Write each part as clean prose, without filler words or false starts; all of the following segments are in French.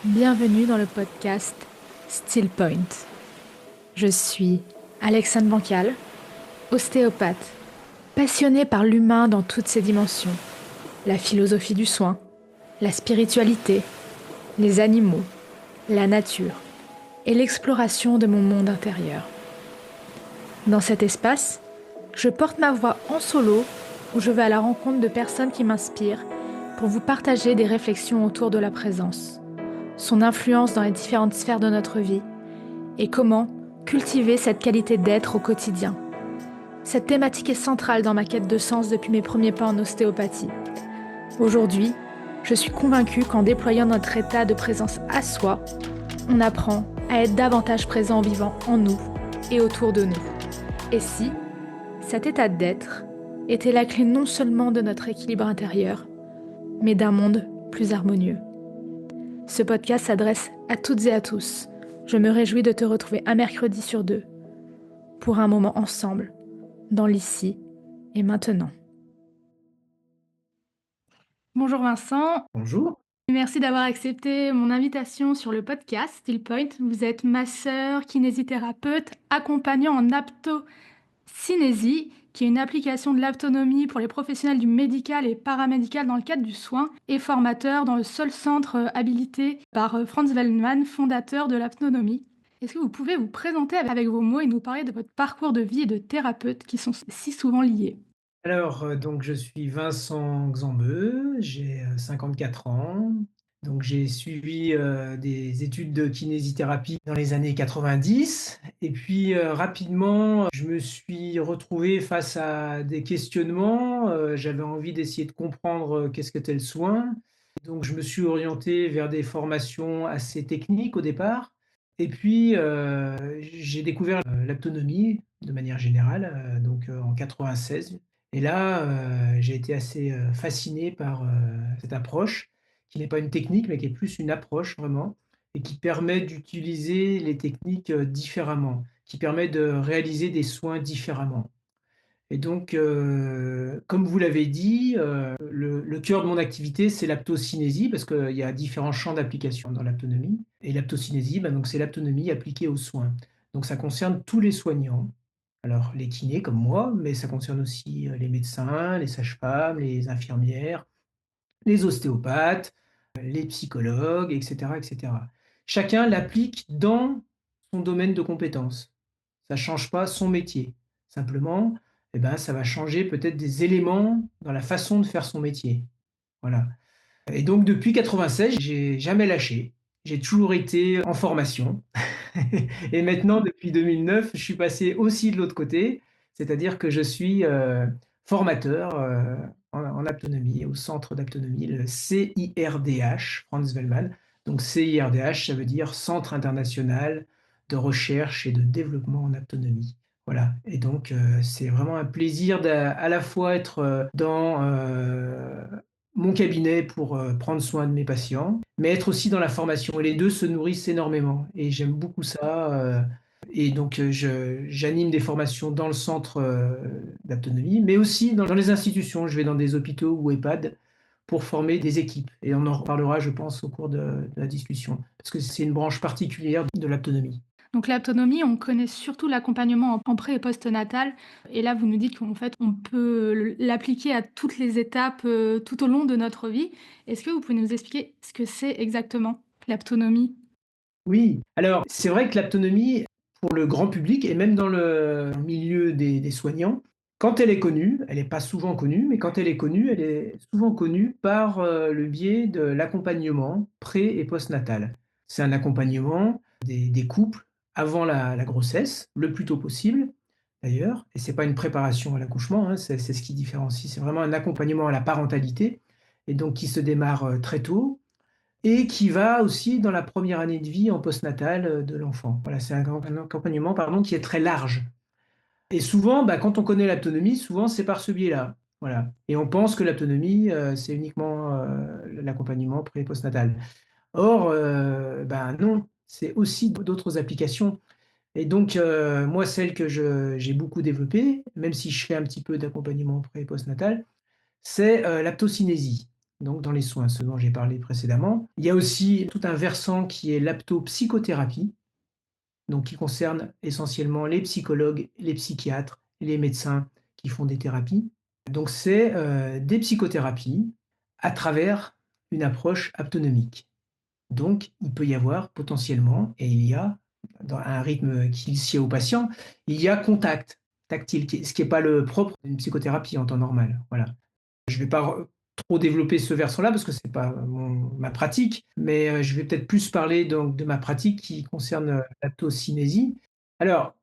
Bienvenue dans le podcast Still Point. Je suis Alexandre Bancal, ostéopathe, passionnée par l'humain dans toutes ses dimensions, la philosophie du soin, la spiritualité, les animaux, la nature et l'exploration de mon monde intérieur. Dans cet espace, je porte ma voix en solo où je vais à la rencontre de personnes qui m'inspirent pour vous partager des réflexions autour de la présence, son influence dans les différentes sphères de notre vie et comment cultiver cette qualité d'être au quotidien. Cette thématique est centrale dans ma quête de sens depuis mes premiers pas en ostéopathie. Aujourd'hui, je suis convaincue qu'en déployant notre état de présence à soi, on apprend à être davantage présent au vivant en nous et autour de nous. Et si cet état d'être était la clé non seulement de notre équilibre intérieur, mais d'un monde plus harmonieux. Ce podcast s'adresse à toutes et à tous. Je me réjouis de te retrouver un mercredi sur deux pour un moment ensemble, dans l'ici et maintenant. Bonjour Vincent, Bonjour. merci d'avoir accepté mon invitation sur le podcast Still Point. Vous êtes masseur, kinésithérapeute, accompagnant en aptocinésie, qui est une application de l'autonomie pour les professionnels du médical et paramédical dans le cadre du soin, et formateur dans le seul centre habilité par Franz Wellman, fondateur de l'autonomie. Est-ce que vous pouvez vous présenter avec vos mots et nous parler de votre parcours de vie et de thérapeute qui sont si souvent liés? Alors, donc je suis Vincent Xambeux, j'ai, 54 ans. Donc j'ai suivi, des études de kinésithérapie dans les années 90 et puis, rapidement, je me suis retrouvé face à des questionnements, j'avais envie d'essayer de comprendre, qu'est-ce qu'était le soin. Donc je me suis orienté vers des formations assez techniques au départ et puis, j'ai découvert, l'autonomie de manière générale, donc, en 96. Et là, j'ai été assez, fasciné par, cette approche qui n'est pas une technique, mais qui est plus une approche vraiment et qui permet d'utiliser les techniques, différemment, qui permet de réaliser des soins différemment. Et donc, comme vous l'avez dit, le cœur de mon activité, c'est l'aptocinésie parce qu'il y a différents champs d'application dans l'aptonomie et l'aptocinésie, bah, donc c'est l'aptonomie appliquée aux soins. Donc ça concerne tous les soignants, alors les kinés comme moi, mais ça concerne aussi, les médecins, les sages-femmes, les infirmières, les ostéopathes, les psychologues et cetera et cetera. Chacun l'applique dans son domaine de compétence. Ça change pas son métier. Simplement, eh ben, ça va changer peut-être des éléments dans la façon de faire son métier. Voilà. Et donc depuis 96, j'ai jamais lâché. J'ai toujours été en formation. Et maintenant, depuis 2009, je suis passé aussi de l'autre côté, c'est-à-dire que je suis, formateur, en aptonomie, au centre d'aptonomie, le CIRDH, Franz Wellman. Donc CIRDH, ça veut dire Centre international de recherche et de développement en aptonomie. Voilà, et donc c'est vraiment un plaisir à la fois être, dans, mon cabinet pour, prendre soin de mes patients, mais être aussi dans la formation et les 2 se nourrissent énormément et j'aime beaucoup ça, et donc j'anime des formations dans le centre, d'autonomie, mais aussi dans les institutions. Je vais dans des hôpitaux ou EHPAD pour former des équipes et on en reparlera, je pense, au cours de la discussion, parce que c'est une branche particulière de l'autonomie. Donc l'autonomie, on connaît surtout l'accompagnement en pré et post-natal. Et là, vous nous dites qu'en fait, on peut l'appliquer à toutes les étapes tout au long de notre vie. Est-ce que vous pouvez nous expliquer ce que c'est exactement l'autonomie? Oui, alors c'est vrai que l'autonomie, pour le grand public et même dans le milieu des soignants, quand elle est connue, elle n'est pas souvent connue, mais quand elle est connue, elle est souvent connue par, le biais de l'accompagnement pré et postnatal. C'est un accompagnement des couples avant la grossesse, le plus tôt possible d'ailleurs, et c'est pas une préparation à l'accouchement, hein, c'est ce qui différencie. C'est vraiment un accompagnement à la parentalité et donc qui se démarre, très tôt et qui va aussi dans la première année de vie en postnatal, de l'enfant. Voilà, c'est un accompagnement, pardon, qui est très large et souvent, bah, quand on connaît l'autonomie, souvent c'est par ce biais-là. Voilà, et on pense que l'autonomie, c'est uniquement, l'accompagnement pré et postnatal. Or, ben, non, c'est aussi d'autres applications et donc, moi, celle que j'ai beaucoup développée, même si je fais un petit peu d'accompagnement pré et postnatal, c'est, l'aptocinésie. donc dans les soins, ce dont j'ai parlé précédemment. Il y a aussi tout un versant qui est l'aptopsychothérapie, donc qui concerne essentiellement les psychologues, les psychiatres, les médecins qui font des thérapies. Donc c'est, des psychothérapies à travers une approche aptonomique. Donc il peut y avoir potentiellement et il y a dans un rythme qui sied au patient, il y a contact tactile, ce qui est pas le propre d'une psychothérapie en temps normal, voilà. Je vais pas trop développer ce versant-là parce que c'est pas ma pratique, mais je vais peut-être plus parler donc de ma pratique qui concerne, l'aptocinésie. Alors,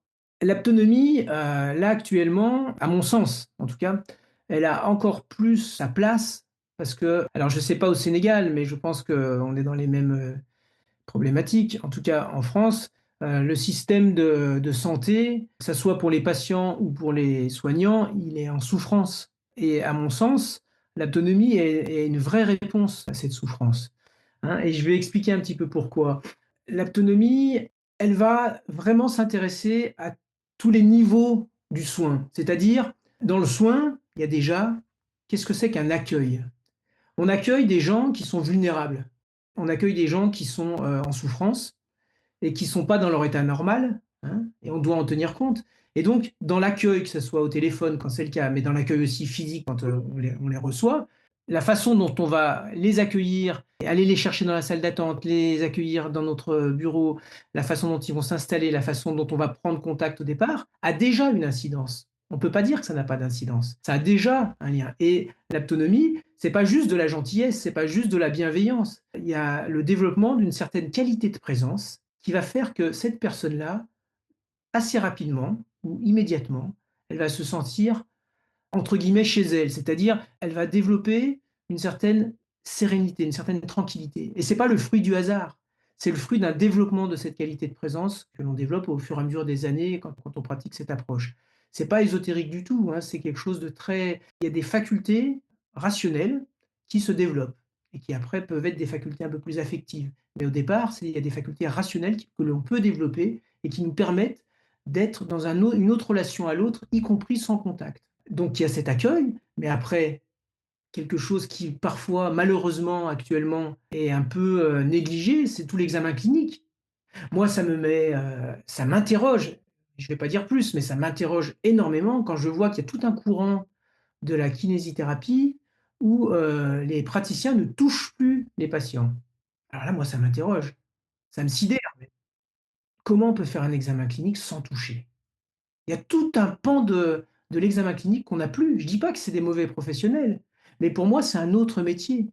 l'aptonomie, là actuellement, à mon sens en tout cas, elle a encore plus sa place parce que alors je sais pas au Sénégal, mais je pense qu'on est dans les mêmes, problématiques. En tout cas en France, le système de santé, que ça soit pour les patients ou pour les soignants, il est en souffrance et à mon sens, l'autonomie est une vraie réponse à cette souffrance, hein, et je vais expliquer un petit peu pourquoi. L'autonomie, elle va vraiment s'intéresser à tous les niveaux du soin. C'est-à-dire, dans le soin, il y a déjà qu'est-ce que c'est qu'un accueil? On accueille des gens qui sont vulnérables. On accueille des gens qui sont, en souffrance et qui sont pas dans leur état normal, hein, et on doit en tenir compte. Et donc, dans l'accueil, que ce soit au téléphone quand c'est le cas, mais dans l'accueil aussi physique quand on les reçoit, la façon dont on va les accueillir, aller les chercher dans la salle d'attente, les accueillir dans notre bureau, la façon dont ils vont s'installer, la façon dont on va prendre contact au départ, a déjà une incidence. On ne peut pas dire que ça n'a pas d'incidence. Ça a déjà un lien. Et l'autonomie, c'est pas juste de la gentillesse, c'est pas juste de la bienveillance. Il y a le développement d'une certaine qualité de présence qui va faire que cette personne-là, assez rapidement ou immédiatement, elle va se sentir entre guillemets chez elle, c'est-à-dire elle va développer une certaine sérénité, une certaine tranquillité. Et c'est pas le fruit du hasard, c'est le fruit d'un développement de cette qualité de présence que l'on développe au fur et à mesure des années quand on pratique cette approche. C'est pas ésotérique du tout, hein, c'est quelque chose de très. Il y a des facultés rationnelles qui se développent et qui après peuvent être des facultés un peu plus affectives. Mais au départ, il y a des facultés rationnelles que l'on peut développer et qui nous permettent d'être dans une autre relation à l'autre, y compris sans contact. Donc il y a cet accueil, mais après, quelque chose qui parfois, malheureusement, actuellement, est un peu négligé, c'est tout l'examen clinique. Moi, ça m'interroge, je ne vais pas dire plus, mais ça m'interroge énormément quand je vois qu'il y a tout un courant de la kinésithérapie où les praticiens ne touchent plus les patients. Alors là, moi, ça m'interroge, ça me sidère. Comment on peut faire un examen clinique sans toucher? Il y a tout un pan de l'examen clinique qu'on n'a plus. Je dis pas que c'est des mauvais professionnels, mais pour moi, c'est un autre métier.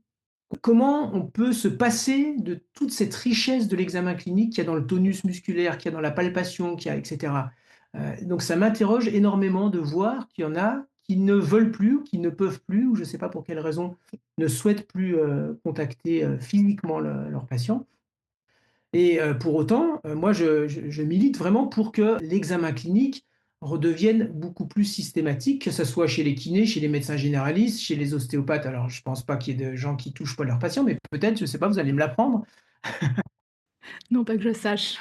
Comment on peut se passer de toute cette richesse de l'examen clinique qu'il y a dans le tonus musculaire, qu'il y a dans la palpation, qu'il y a et cetera? Donc ça m'interroge énormément de voir qu'il y en a qui ne veulent plus, qui ne peuvent plus ou je ne sais pas pour quelle raison, ne souhaitent plus, contacter, physiquement leurs patients. Et pour autant, moi je milite vraiment pour que l'examen clinique redevienne beaucoup plus systématique, que ça soit chez les kinés, chez les médecins généralistes, chez les ostéopathes. Alors je pense pas qu'il y ait de gens qui touchent pas leurs patients, mais peut-être, je sais pas, vous allez me l'apprendre. Non, pas que je sache.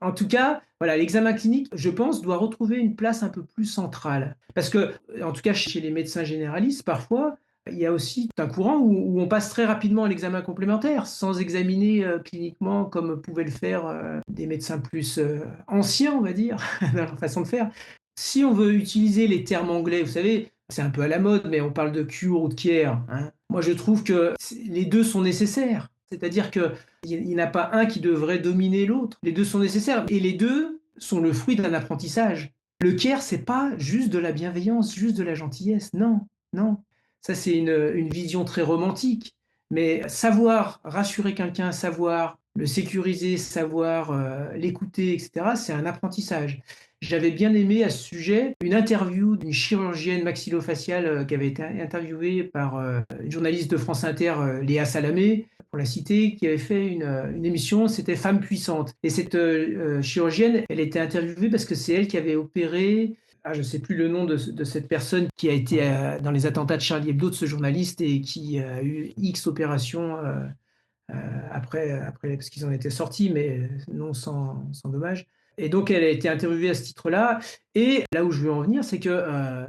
En tout cas, voilà, l'examen clinique, je pense, doit retrouver une place un peu plus centrale. Parce que, en tout cas, chez les médecins généralistes, parfois, il y a aussi un courant où on passe très rapidement à l'examen complémentaire, sans examiner cliniquement comme pouvaient le faire des médecins plus anciens, on va dire, dans leur façon de faire. Si on veut utiliser les termes anglais, vous savez, c'est un peu à la mode, mais on parle de cure ou de care, hein. Moi, je trouve que les deux sont nécessaires. C'est-à-dire que il n'y en a pas un qui devrait dominer l'autre. Les deux sont nécessaires et les deux sont le fruit d'un apprentissage. Le care, c'est pas juste de la bienveillance, juste de la gentillesse. Non, non. Ça, c'est une vision très romantique. Mais savoir rassurer quelqu'un, savoir le sécuriser, savoir l'écouter, etc., c'est un apprentissage. J'avais bien aimé à ce sujet une interview d'une chirurgienne maxillofaciale qui avait été interviewée par une journaliste de France Inter, Léa Salamé, pour la citer, qui avait fait une émission, c'était Femmes puissantes. Et cette chirurgienne, elle était interviewée parce que c'est elle qui avait opéré, je ne sais plus le nom de cette personne qui a été dans les attentats de Charlie Hebdo, de ce journaliste, et qui a eu X opérations après parce qu'ils en étaient sortis, mais non sans dommage. Et donc elle a été interviewée à ce titre-là. Et là où je veux en venir, c'est que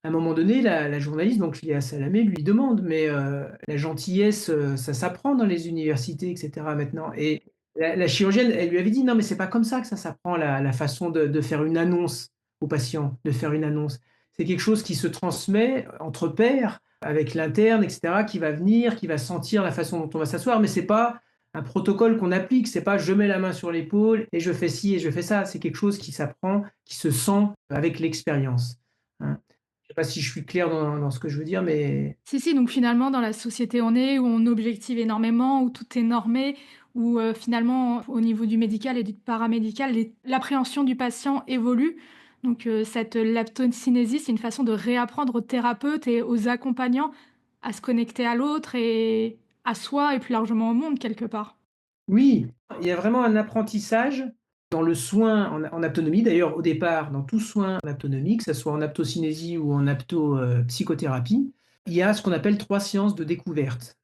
À un moment donné, la journaliste, donc Léa Salamé, lui demande: «Mais, la gentillesse, ça s'apprend dans les universités et cetera maintenant?» Et la chirurgienne, elle lui avait dit: «Non, mais c'est pas comme ça que ça s'apprend la façon de faire une annonce au patient, de faire une annonce. C'est quelque chose qui se transmet entre pairs, avec l'interne et cetera, qui va venir, qui va sentir la façon dont on va s'asseoir, mais c'est pas un protocole qu'on applique, c'est pas je mets la main sur l'épaule et je fais ci et je fais ça. C'est quelque chose qui s'apprend, qui se sent avec l'expérience», hein. Je sais pas si je suis clair dans ce que je veux dire, mais Si, si, donc finalement, dans la société on est, où on objective énormément, où tout est normé, où, finalement, au niveau du médical et du paramédical, l'appréhension du patient évolue. Donc, cette leptocynésie, c'est une façon de réapprendre aux thérapeutes et aux accompagnants à se connecter à l'autre et à soi et plus largement au monde, quelque part. oui, il y a vraiment un apprentissage dans le soin en aptonomie. D'ailleurs, au départ, dans tout soin en aptonomie, que ça soit en aptocinésie ou en psychothérapie, il y a ce qu'on appelle 3 séances de découverte.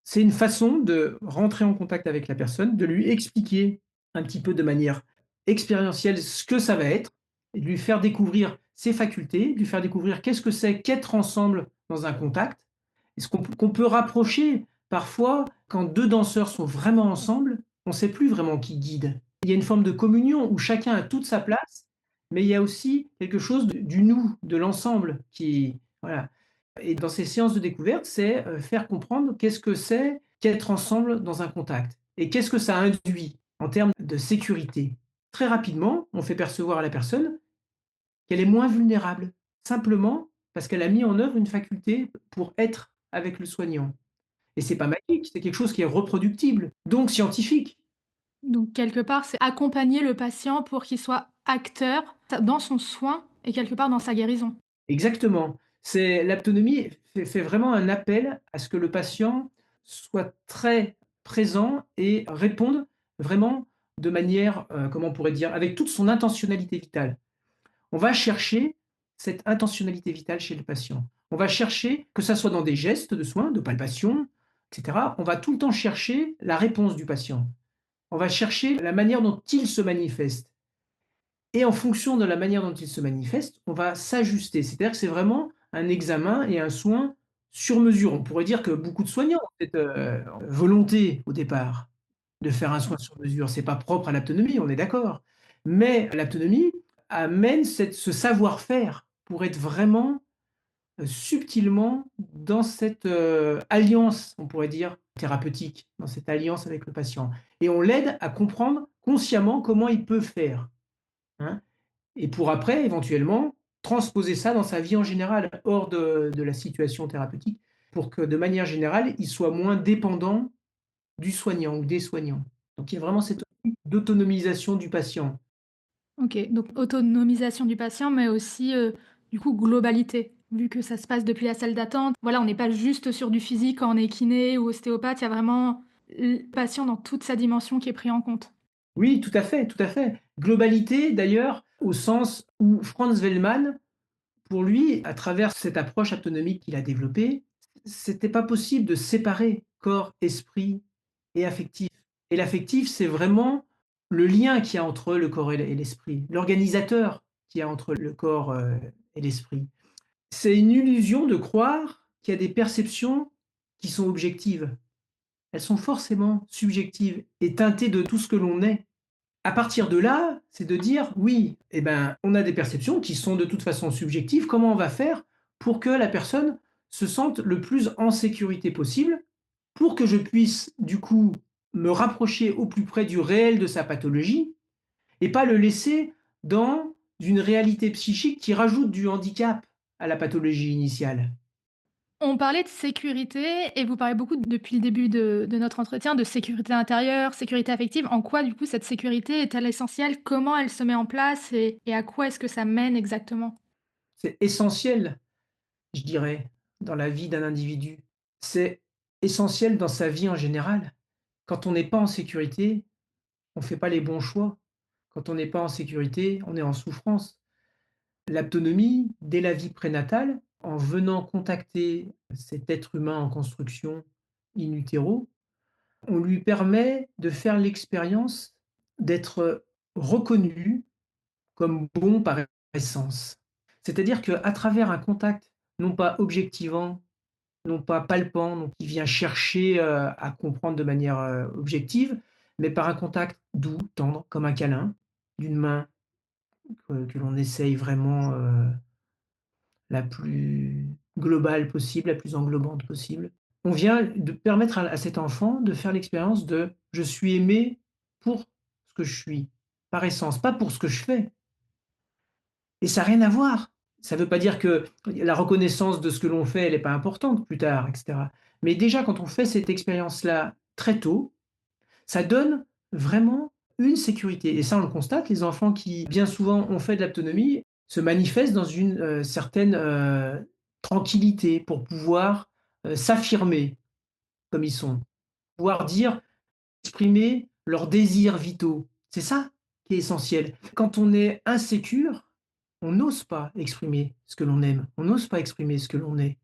C'est une façon de rentrer en contact avec la personne, de lui expliquer un petit peu de manière expérientielle ce que ça va être et de lui faire découvrir ses facultés, de lui faire découvrir qu'est-ce que c'est qu'être ensemble dans un contact et ce qu'on peut rapprocher parfois quand 2 danseurs sont vraiment ensemble, on ne sait plus vraiment qui guide. Il y a une forme de communion où chacun a toute sa place, mais il y a aussi quelque chose du nous, de l'ensemble qui voilà. Et dans ces séances de découverte, c'est, faire comprendre qu'est-ce que c'est qu'être ensemble dans un contact et qu'est-ce que ça induit en termes de sécurité. Très rapidement, on fait percevoir à la personne qu'elle est moins vulnérable, simplement parce qu'elle a mis en œuvre une faculté pour être avec le soignant. Et c'est pas magique, c'est quelque chose qui est reproductible, donc scientifique. Donc quelque part, c'est accompagner le patient pour qu'il soit acteur dans son soin et quelque part dans sa guérison. Exactement. C'est l'autonomie fait vraiment un appel à ce que le patient soit très présent et réponde vraiment de manière, comment on pourrait dire? Avec toute son intentionnalité vitale. On va chercher cette intentionnalité vitale chez le patient. On va chercher, que ça soit dans des gestes de soins, de palpation, et cetera, on va tout le temps chercher la réponse du patient. On va chercher la manière dont il se manifeste. Et en fonction de la manière dont il se manifeste, on va s'ajuster. C'est-à-dire que c'est vraiment un examen et un soin sur mesure. On pourrait dire que beaucoup de soignants ont cette, volonté au départ de faire un soin sur mesure. C'est pas propre à l'autonomie, on est d'accord. Mais l'autonomie amène ce savoir-faire pour être vraiment, subtilement dans cette, alliance, on pourrait dire, thérapeutique, dans cette alliance avec le patient. Et on l'aide à comprendre consciemment comment il peut faire, hein. Et pour après, éventuellement, transposer ça dans sa vie en général, hors de la situation thérapeutique, pour que de manière générale, il soit moins dépendant du soignant ou des soignants. Donc il y a vraiment cette optique d'autonomisation du patient. OK, donc autonomisation du patient, mais aussi, du coup, globalité. Vu que ça se passe depuis la salle d'attente, voilà, on n'est pas juste sur du physique quand on est kiné ou ostéopathe, il y a vraiment le patient dans toute sa dimension qui est pris en compte. Oui, tout à fait, tout à fait. Globalité d'ailleurs, au sens où Franz Wellmann, pour lui, à travers cette approche autonomique qu'il a développée, c'était pas possible de séparer corps, esprit et affectif. Et l'affectif, c'est vraiment le lien qu'il y a entre le corps et l'esprit, l'organisateur qu'il y a entre le corps, et l'esprit. C'est une illusion de croire qu'il y a des perceptions qui sont objectives. Elles sont forcément subjectives et teintées de tout ce que l'on est. À partir de là, c'est de dire: «Oui, eh ben, on a des perceptions qui sont de toute façon subjectives. Comment on va faire pour que la personne se sente le plus en sécurité possible, pour que je puisse, du coup, me rapprocher au plus près du réel de sa pathologie et pas le laisser dans une réalité psychique qui rajoute du handicap à la pathologie initiale». On parlait de sécurité et vous parlez beaucoup depuis le début de notre entretien de sécurité intérieure, sécurité affective. En quoi, du coup, cette sécurité est-elle essentielle? Comment elle se met en place et à quoi est-ce que ça mène exactement? C'est essentiel, je dirais, dans la vie d'un individu. C'est essentiel dans sa vie en général. Quand on n'est pas en sécurité, on ne fait pas les bons choix. Quand on n'est pas en sécurité, on est en souffrance. L'autonomie, dès la vie prénatale, en venant contacter cet être humain en construction in utero, on lui permet de faire l'expérience d'être reconnu comme bon par essence. C'est-à-dire qu'à travers un contact, non pas objectivant, non pas palpant, donc qui vient chercher, à comprendre de manière, objective, mais par un contact doux, tendre, comme un câlin, d'une main que l'on essaye vraiment, la plus globale possible, la plus englobante possible. On vient de permettre à cet enfant de faire l'expérience de: «Je suis aimé pour ce que je suis, par essence, pas pour ce que je fais». Et ça a rien à voir. Ça veut pas dire que la reconnaissance de ce que l'on fait, elle est pas importante plus tard, et cetera. Mais déjà, quand on fait cette expérience-là très tôt, ça donne vraiment une sécurité et ça, on le constate, les enfants qui, bien souvent, ont fait de l'autonomie se manifestent dans une, certaine, tranquillité pour pouvoir, s'affirmer comme ils sont, pouvoir dire exprimer leurs désirs vitaux. C'est ça qui est essentiel. Quand on est insécure, on n'ose pas exprimer ce que l'on aime, on n'ose pas exprimer ce que l'on est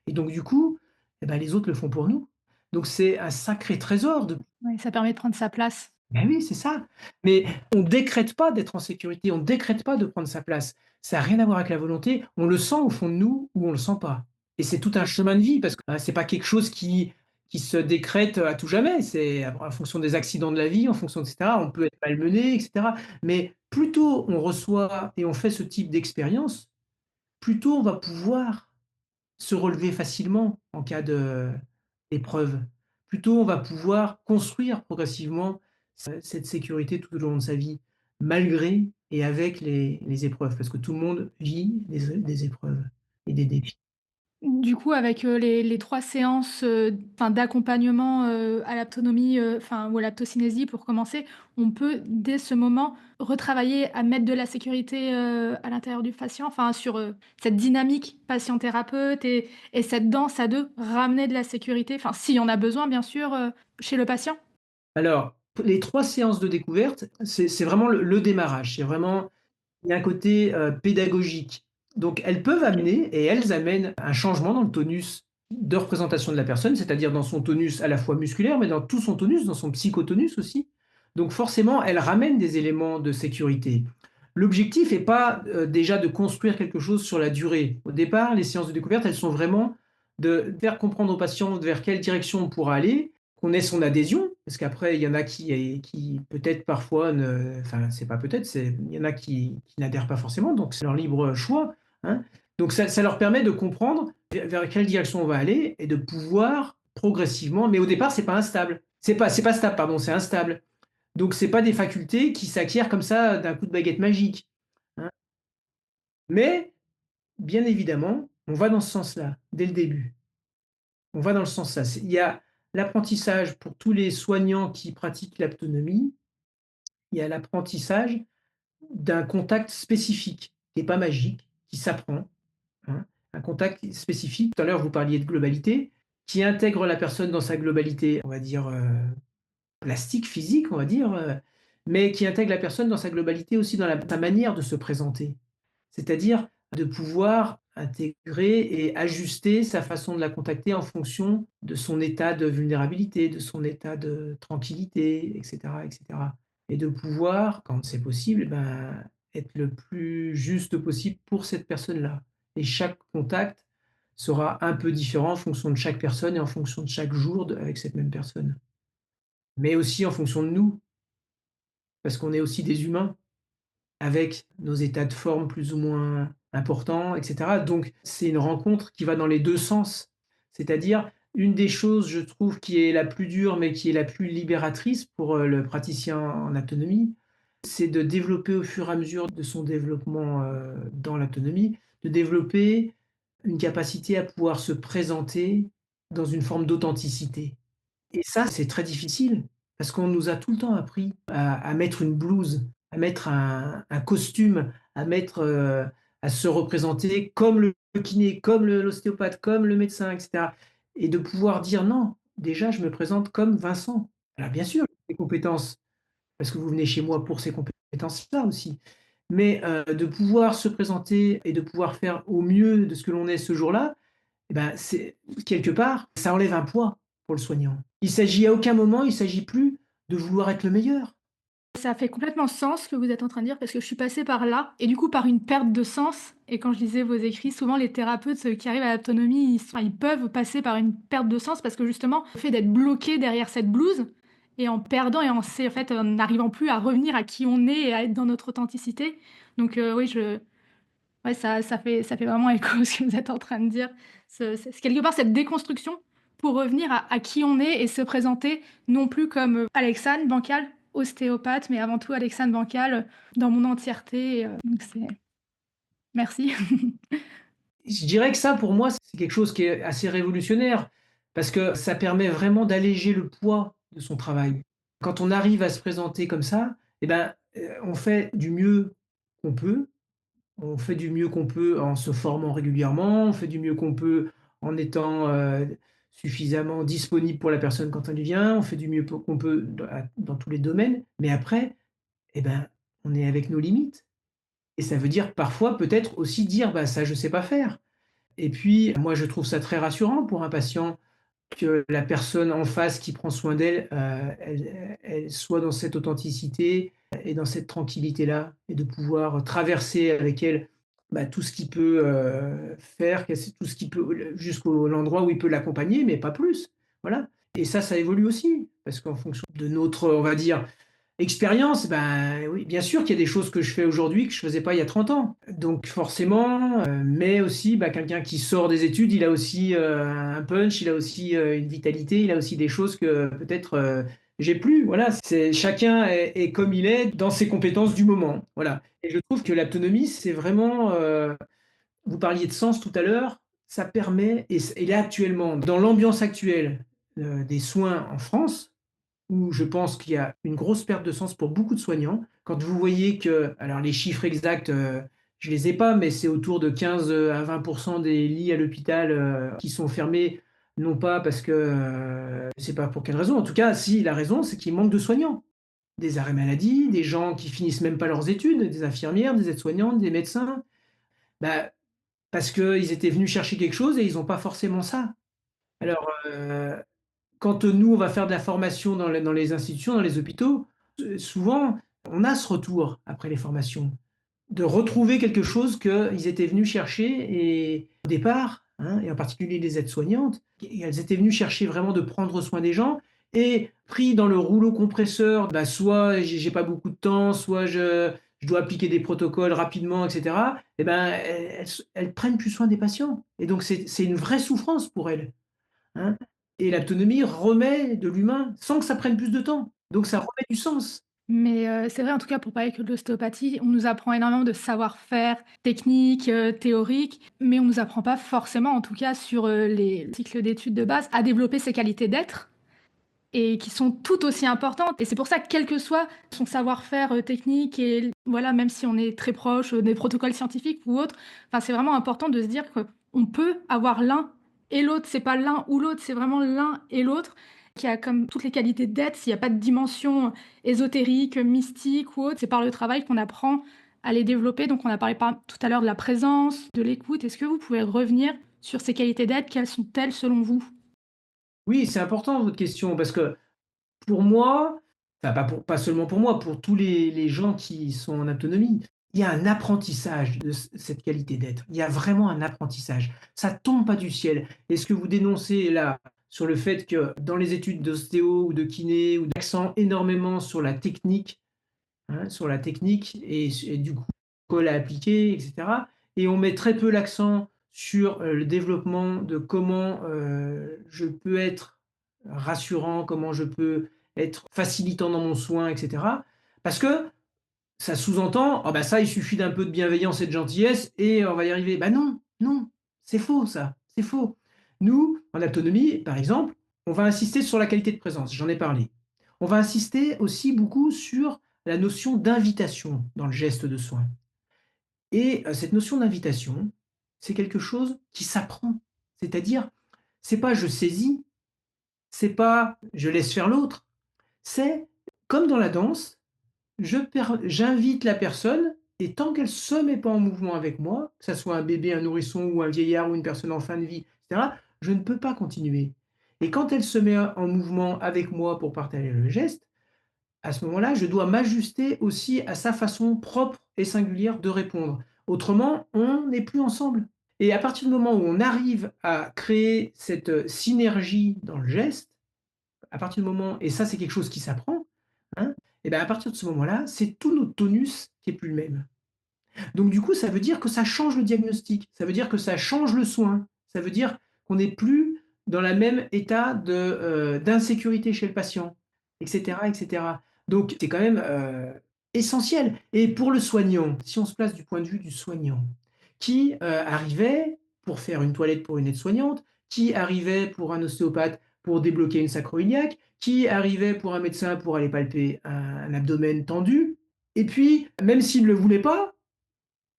et donc du coup, eh ben, les autres le font pour nous. Donc c'est un sacré trésor de Ouais, ça permet de prendre sa place. ben oui, c'est ça. Mais on décrète pas d'être en sécurité, on décrète pas de prendre sa place. Ça a rien à voir avec la volonté, on le sent au fond de nous ou on le sent pas. Et c'est tout un chemin de vie parce que, c'est pas quelque chose qui se décrète à tout jamais. C'est en fonction des accidents de la vie, en fonction et cetera. On peut être malmené et cetera. Mais plus tôt on reçoit et on fait ce type d'expérience, plus tôt on va pouvoir se relever facilement en cas d'épreuve. Plutôt, on va pouvoir construire progressivement cette sécurité tout au long de sa vie, malgré et avec les épreuves, parce que tout le monde vit des épreuves et des défis. Du coup, avec, les 3 séances, enfin d'accompagnement, à l'autonomie, enfin ou à l'aptocinésie pour commencer, on peut dès ce moment retravailler à mettre de la sécurité, à l'intérieur du patient, enfin sur, cette dynamique patient-thérapeute et cette danse à 2, ramener de la sécurité, enfin s'il y en a besoin bien sûr, chez le patient? Alors, les 3 séances de découverte, c'est vraiment le démarrage. C'est vraiment il y a un côté, pédagogique. Donc elles peuvent amener et elles amènent un changement dans le tonus de représentation de la personne, c'est-à-dire dans son tonus à la fois musculaire, mais dans tout son tonus, dans son psychotonus aussi. Donc forcément, elles ramènent des éléments de sécurité. L'objectif est pas, déjà de construire quelque chose sur la durée. Au départ, les séances de découverte, elles sont vraiment de faire comprendre au patient vers quelle direction on pourra aller, qu'on ait son adhésion, parce qu'après il y en a qui peut-être parfois ne enfin c'est pas peut-être, c'est il y en a qui n'adhèrent pas forcément, donc c'est leur libre choix, hein. Donc ça leur permet de comprendre vers quelle direction on va aller et de pouvoir progressivement mais au départ c'est pas instable. C'est pas stable pardon, c'est instable. Donc c'est pas des facultés qui s'acquièrent comme ça d'un coup de baguette magique, hein. Mais bien évidemment, on va dans ce sens-là, dès le début. On va dans le sens là. Il y a l'apprentissage pour tous les soignants qui pratiquent l'aptonomie, il y a l'apprentissage d'un contact spécifique, qui est pas magique, qui s'apprend, hein. Un contact spécifique, tout à l'heure vous parliez de globalité, qui intègre la personne dans sa globalité, on va dire, plastique, physique, on va dire, mais qui intègre la personne dans sa globalité aussi dans sa manière de se présenter. C'est-à-dire de pouvoir intégrer et ajuster sa façon de la contacter en fonction de son état de vulnérabilité, de son état de tranquillité et cetera et cetera. Et de pouvoir, quand c'est possible, ben, être le plus juste possible pour cette personne-là. Et chaque contact sera un peu différent en fonction de chaque personne et en fonction de chaque jour avec cette même personne. Mais aussi en fonction de nous, parce qu'on est aussi des humains avec nos états de forme plus ou moins importants, et cetera. Donc c'est une rencontre qui va dans les 2 sens. C'est-à-dire, une des choses, je trouve, qui est la plus dure, mais qui est la plus libératrice pour, le praticien en autonomie, c'est de développer au fur et à mesure de son développement, dans l'autonomie, de développer une capacité à pouvoir se présenter dans une forme d'authenticité. Et ça, c'est très difficile parce qu'on nous a tout le temps appris à mettre une blouse, à mettre un costume, à mettre, à se représenter comme le kiné, comme l'ostéopathe, comme le médecin et cetera et de pouvoir dire: «Non, déjà je me présente comme Vincent». Alors bien sûr, les compétences, parce que vous venez chez moi pour ces compétences-là aussi, mais de pouvoir se présenter et de pouvoir faire au mieux de ce que l'on est ce jour-là, et ben, c'est quelque part, ça enlève un poids pour le soignant. Il s'agit à aucun moment, il s'agit plus de vouloir être le meilleur. Ça fait complètement sens ce que vous êtes en train de dire parce que je suis passée par là et du coup par une perte de sens et quand je lisais vos écrits, souvent les thérapeutes, qui arrivent à l'autonomie, ils peuvent passer par une perte de sens parce que justement, le fait d'être bloqué derrière cette blouse et en perdant et en fait, en n'arrivant plus à revenir à qui on est et à être dans notre authenticité. Donc oui, ouais, ça fait vraiment écho ce que vous êtes en train de dire. C'est quelque part cette déconstruction pour revenir à qui on est et se présenter non plus comme, Alexandre Bancal, ostéopathe, mais avant tout Alexandre Bancal, dans mon entièreté, donc c'est merci. Je dirais que ça, pour moi, c'est quelque chose qui est assez révolutionnaire parce que ça permet vraiment d'alléger le poids de son travail. Quand on arrive à se présenter comme ça, et ben, on fait du mieux qu'on peut. On fait du mieux qu'on peut en se formant régulièrement, on fait du mieux qu'on peut en étant, suffisamment disponible pour la personne quand elle vient, on fait du mieux qu'on peut dans tous les domaines, mais après, et ben, on est avec nos limites et ça veut dire parfois peut-être aussi dire: «Bah, ça je sais pas faire». Et puis, moi, je trouve ça très rassurant pour un patient que la personne en face qui prend soin d'elle, elle soit dans cette authenticité et dans cette tranquillité-là et de pouvoir traverser avec elle, bah, tout ce qu'il peut, faire, tout ce qu'il peut jusqu'au l'endroit où il peut l'accompagner, mais pas plus. Voilà et ça évolue aussi parce qu'en fonction de notre, on va dire, expérience, ben, oui, bien sûr qu'il y a des choses que je fais aujourd'hui que je faisais pas il y a 30 ans. Donc forcément, mais aussi, bah, quelqu'un qui sort des études, il a aussi, un punch, il a aussi, une vitalité, il a aussi des choses que peut-être, j'ai plus. Voilà, c'est chacun est comme il est dans ses compétences du moment. Voilà et je trouve que l'autonomie, c'est vraiment, vous parliez de sens tout à l'heure, ça permet et là actuellement, dans l'ambiance actuelle, des soins en France, où je pense qu'il y a une grosse perte de sens pour beaucoup de soignants. Quand vous voyez que alors les chiffres exacts, je les ai pas, mais c'est autour de 15, à 20 des lits à l'hôpital, qui sont fermés, non pas parce que, je sais pas pour quelle raison. En tout cas, si la raison, c'est qu'il manque de soignants. Des arrêts maladie, des gens qui finissent même pas leurs études, des infirmières, des aides-soignantes, des médecins. Bah, parce qu'ils étaient venus chercher quelque chose et ils ont pas forcément ça. Alors, quand nous, on va faire de la formation dans les institutions, dans les hôpitaux, souvent, on a ce retour après les formations, de retrouver quelque chose qu'ils étaient venus chercher et au départ, hein, et en particulier les aides-soignantes, elles étaient venues chercher vraiment de prendre soin des gens et pris dans le rouleau compresseur, bah, soit j'ai pas beaucoup de temps, soit je dois appliquer des protocoles rapidement et cetera et ben, elles prennent plus soin des patients et donc c'est une vraie souffrance pour elles. Hein? Et l'autonomie remet de l'humain sans que ça prenne plus de temps. Donc ça remet du sens. Mais c'est vrai en tout cas pour parler que de l'ostéopathie, on nous apprend énormément de savoir-faire technique, théorique, mais on nous apprend pas forcément, en tout cas sur, les cycles d'études de base, à développer ses qualités d'être. Et qui sont tout aussi importantes et c'est pour ça que quel que soit son savoir-faire, technique et voilà, même si on est très proche, des protocoles scientifiques ou autres, enfin, c'est vraiment important de se dire qu'on peut avoir l'un et l'autre. C'est pas l'un ou l'autre, c'est vraiment l'un et l'autre qui a comme toutes les qualités d'être. S'il y a pas de dimension ésotérique, mystique ou autre, c'est par le travail qu'on apprend à les développer. Donc on a parlé par tout à l'heure de la présence, de l'écoute. Est-ce que vous pouvez revenir sur ces qualités d'être? Quelles sont-elles selon vous? Oui, c'est important votre question parce que pour moi, enfin pas seulement pour moi, pour tous les gens qui sont en autonomie, il y a un apprentissage de cette qualité d'être. Il y a vraiment un apprentissage. Ça tombe pas du ciel et ce que vous dénoncez là, sur le fait que dans les études d'ostéo ou de kiné ou d'accent énormément sur la technique. Hein, sur la technique et du coup, colle à appliquer et cetera et on met très peu l'accent sur, le développement de comment, je peux être rassurant, comment je peux être facilitant dans mon soin et cetera. Parce que ça sous-entend: «Ah bah ça, il suffit d'un peu de bienveillance et de gentillesse et on va y arriver». Bah non, non, c'est faux ça, c'est faux. Nous, en autonomie, par exemple, on va insister sur la qualité de présence, j'en ai parlé. On va insister aussi beaucoup sur la notion d'invitation dans le geste de soin et cette notion d'invitation, c'est quelque chose qui s'apprend. C'est-à-dire, c'est pas je saisis, c'est pas je laisse faire l'autre, c'est comme dans la danse, j'invite la personne et tant qu'elle se met pas en mouvement avec moi, que ça soit un bébé, un nourrisson ou un vieillard ou une personne en fin de vie et cetera, je ne peux pas continuer et quand elle se met en mouvement avec moi pour partager le geste, À ce moment-là, je dois m'ajuster aussi à sa façon propre et singulière de répondre. Autrement, on n'est plus ensemble. Et à partir du moment où on arrive à créer cette, synergie dans le geste, à partir du moment et ça c'est quelque chose qui s'apprend, hein, et ben, à partir de ce moment-là, c'est tout notre tonus qui est plus le même. Donc du coup, ça veut dire que ça change le diagnostic, ça veut dire que ça change le soin, ça veut dire qu'on n'est plus dans le même état d'insécurité chez le patient, et cetera, et cetera. Donc c'est quand même, essentiel et pour le soignant, si on se place du point de vue du soignant, qui, arrivait pour faire une toilette pour une aide-soignante, qui arrivait pour un ostéopathe pour débloquer une sacro-iliaque, qui arrivait pour un médecin pour aller palper un abdomen tendu et puis même s'il ne le voulait pas,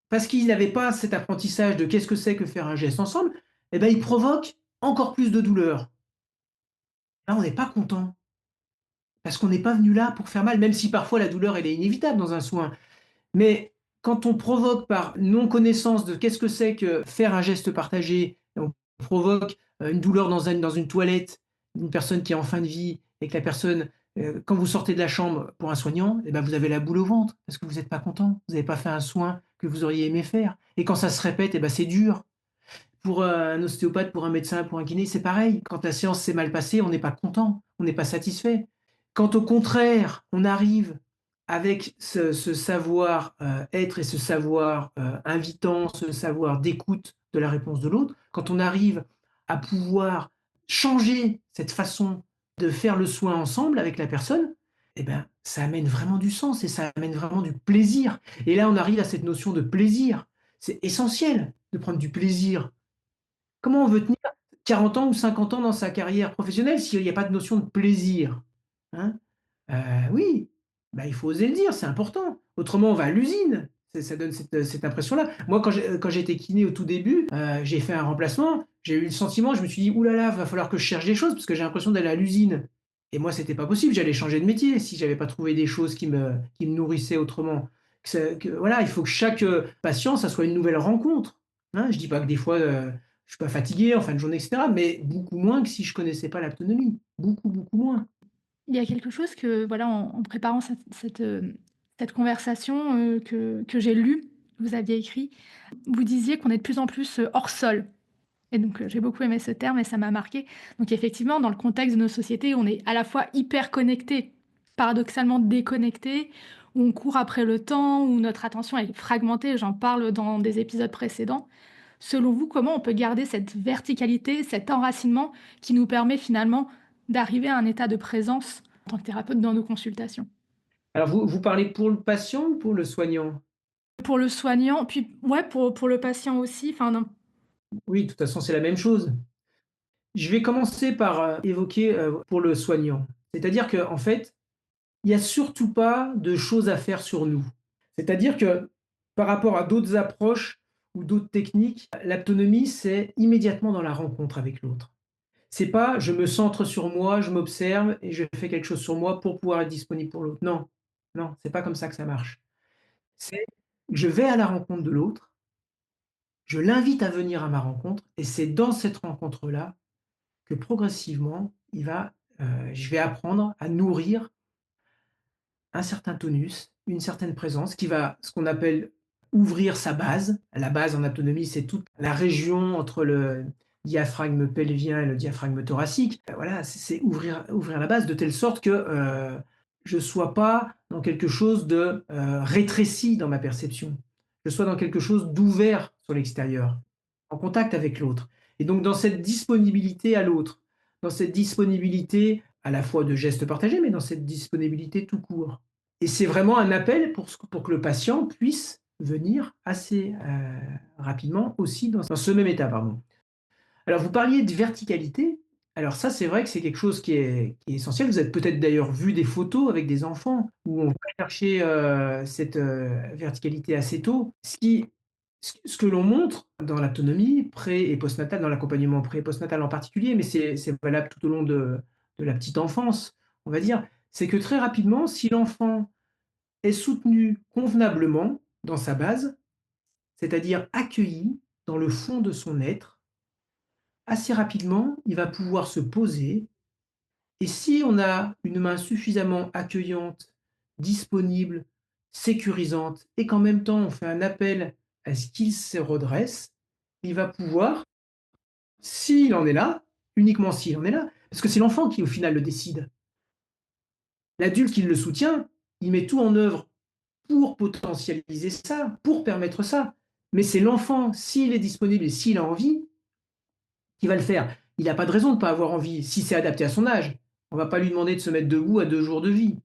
parce qu'il n'avait pas cet apprentissage de qu'est-ce que c'est que faire un geste ensemble, et ben, il provoque encore plus de douleur. Là, on n'est pas content, parce qu'on n'est pas venu là pour faire mal, même si parfois la douleur, elle est inévitable dans un soin. Mais quand on provoque par non-connaissance de qu'est-ce que c'est que faire un geste partagé, on provoque une douleur dans une toilette d'une personne qui est en fin de vie et que la personne, quand vous sortez de la chambre pour un soignant, et ben vous avez la boule au ventre parce que vous n'êtes pas content, vous n'avez pas fait un soin que vous auriez aimé faire. Et quand ça se répète, et ben c'est dur. Pour un ostéopathe, pour un médecin, pour un kiné, c'est pareil. Quand la séance s'est mal passée, on n'est pas content, on n'est pas satisfait. Quand au contraire, on arrive avec ce savoir être et ce savoir invitant, ce savoir d'écoute de la réponse de l'autre, quand on arrive à pouvoir changer cette façon de faire le soin ensemble avec la personne, eh ben, ça amène vraiment du sens et ça amène vraiment du plaisir. Et là, on arrive à cette notion de plaisir. C'est essentiel de prendre du plaisir. Comment on veut tenir 40 ans ou 50 ans dans sa carrière professionnelle s'il n'y a pas de notion de plaisir? Hein? Oui, bah, il faut oser le dire, c'est important. Autrement, on va à l'usine. Ça donne cette impression-là. Moi, quand j'étais kiné au tout début, j'ai fait un remplacement, j'ai eu le sentiment, je me suis dit: «Ouh là là, va falloir que je cherche des choses parce que j'ai l'impression d'aller à l'usine» et moi, c'était pas possible, j'allais changer de métier si j'avais pas trouvé des choses qui me nourrissaient autrement. Que voilà, il faut que chaque, patient, ça soit une nouvelle rencontre, hein. Je dis pas que des fois, je suis pas fatigué en fin de journée et cetera, mais beaucoup moins que si je connaissais pas l'autonomie. Beaucoup, beaucoup moins. Il y a quelque chose que, voilà, en préparant cette conversation, que j'ai lue, vous aviez écrit. Vous disiez qu'on est de plus en plus, hors sol et donc j'ai beaucoup aimé ce terme et ça m'a marqué. Donc effectivement, dans le contexte de nos sociétés, on est à la fois hyper connectés, paradoxalement déconnectés, où on court après le temps, où notre attention est fragmentée, j'en parle dans des épisodes précédents. Selon vous, comment on peut garder cette verticalité, cet enracinement qui nous permet finalement d'arriver à un état de présence en tant que thérapeute dans nos consultations? Alors vous parlez pour le patient ou pour le soignant? Pour le soignant, puis ouais, pour le patient aussi, enfin non. Oui, de toute façon, c'est la même chose. Je vais commencer par, évoquer, pour le soignant. C'est-à-dire qu'en fait, il y a surtout pas de choses à faire sur nous. C'est-à-dire que par rapport à d'autres approches ou d'autres techniques, l'autonomie, c'est immédiatement dans la rencontre avec l'autre. C'est pas je me centre sur moi, je m'observe et je fais quelque chose sur moi pour pouvoir être disponible pour l'autre. Non, non, c'est pas comme ça que ça marche. C'est je vais à la rencontre de l'autre, je l'invite à venir à ma rencontre et c'est dans cette rencontre-là que progressivement, je vais apprendre à nourrir un certain tonus, une certaine présence qui va, ce qu'on appelle ouvrir sa base. La base en autonomie, c'est toute la région entre le diaphragme pelvien et le diaphragme thoracique. Voilà, c'est ouvrir la base de telle sorte que je ne sois pas dans quelque chose de rétréci dans ma perception. Je sois dans quelque chose d'ouvert sur l'extérieur, en contact avec l'autre. Et donc dans cette disponibilité à l'autre, dans cette disponibilité à la fois de gestes partagés, mais dans cette disponibilité tout court. Et c'est vraiment un appel pour que le patient puisse venir assez rapidement aussi dans ce même état. Pardon. Alors vous parliez de verticalité. Alors ça, c'est vrai que c'est quelque chose qui est essentiel. Vous avez peut-être d'ailleurs vu des photos avec des enfants où on va chercher cette verticalité assez tôt. Ce que l'on montre dans l'autonomie pré et postnatale, dans l'accompagnement pré et postnatal en particulier, mais c'est valable tout au long de la petite enfance, on va dire, c'est que très rapidement, si l'enfant est soutenu convenablement dans sa base, c'est-à-dire accueilli dans le fond de son être, assez rapidement, il va pouvoir se poser Et si on a une main suffisamment accueillante, disponible, sécurisante et qu'en même temps on fait un appel à ce qu'il se redresse, il va pouvoir, s'il en est là, uniquement s'il en est là, parce que c'est l'enfant qui au final le décide. L'adulte qui le soutient, il met tout en œuvre pour potentialiser ça, pour permettre ça. Mais c'est l'enfant, s'il est disponible et s'il a envie, qui va le faire. Il n'a pas de raison de ne pas avoir envie, si c'est adapté à son âge. On ne va pas lui demander de se mettre debout à 2 jours de vie,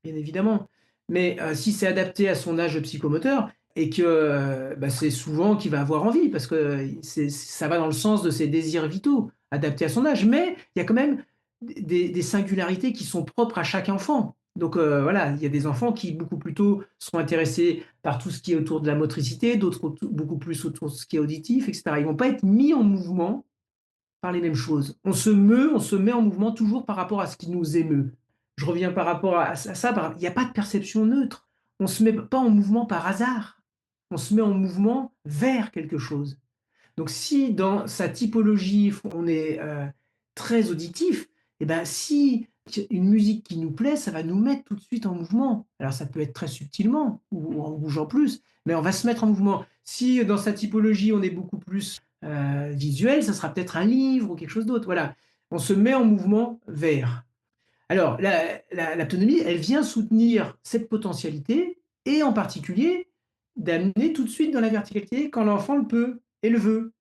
bien évidemment. Mais si c'est adapté à son âge psychomoteur et que bah, c'est souvent qu'il va avoir envie, parce que ça va dans le sens de ses désirs vitaux, adaptés à son âge. Mais il y a quand même des singularités qui sont propres à chaque enfant. Donc voilà, il y a des enfants qui beaucoup plus tôt seront intéressés par tout ce qui est autour de la motricité, d'autres beaucoup plus autour de ce qui est auditif, etc. Ils ne vont pas être mis en mouvement par les mêmes choses. On se met en mouvement toujours par rapport à ce qui nous émeut. Je reviens par rapport à ça, il n'y a pas de perception neutre. On ne se met pas en mouvement par hasard. On se met en mouvement vers quelque chose. Donc si dans sa typologie, on est très auditif, et ben si une musique qui nous plaît, ça va nous mettre tout de suite en mouvement. Alors ça peut être très subtilement ou en bougeant plus, mais on va se mettre en mouvement. Si dans sa typologie, on est beaucoup plus visuel, ça sera peut-être un livre ou quelque chose d'autre. Voilà, on se met en mouvement vers. Alors l'autonomie, elle vient soutenir cette potentialité et en particulier d'amener tout de suite dans la verticalité quand l'enfant le peut et le veut.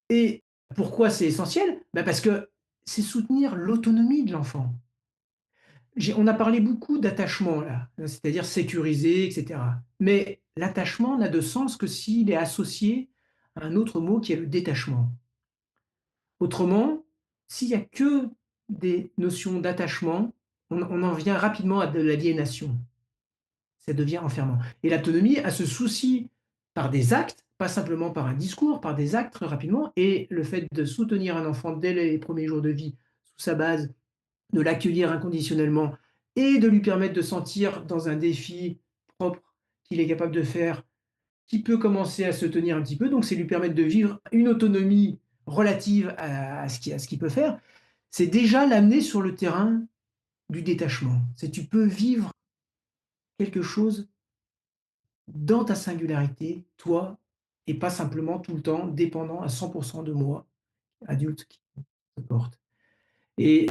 Et pourquoi c'est essentiel? Bah parce que c'est soutenir l'autonomie de l'enfant. On a parlé beaucoup d'attachement là, c'est-à-dire sécurisé, et cetera. Mais l'attachement n'a de sens que s'il est associé à un autre mot qui est le détachement. Autrement, s'il y a que des notions d'attachement, on en vient rapidement à de l'aliénation. Ça devient enfermant. Et l'autonomie a ce souci par des actes, pas simplement par un discours, par des actes très rapidement. Et le fait de soutenir un enfant dès les premiers jours de vie sous sa base, de l'accueillir inconditionnellement et de lui permettre de sentir dans un défi propre qu'il est capable de faire, qui peut commencer à se tenir un petit peu. Donc, c'est lui permettre de vivre une autonomie relative à ce qu'il peut faire. C'est déjà l'amener sur le terrain du détachement. C'est tu peux vivre quelque chose dans ta singularité, toi, et pas simplement tout le temps dépendant à 100 de moi, adulte qui te porte. Et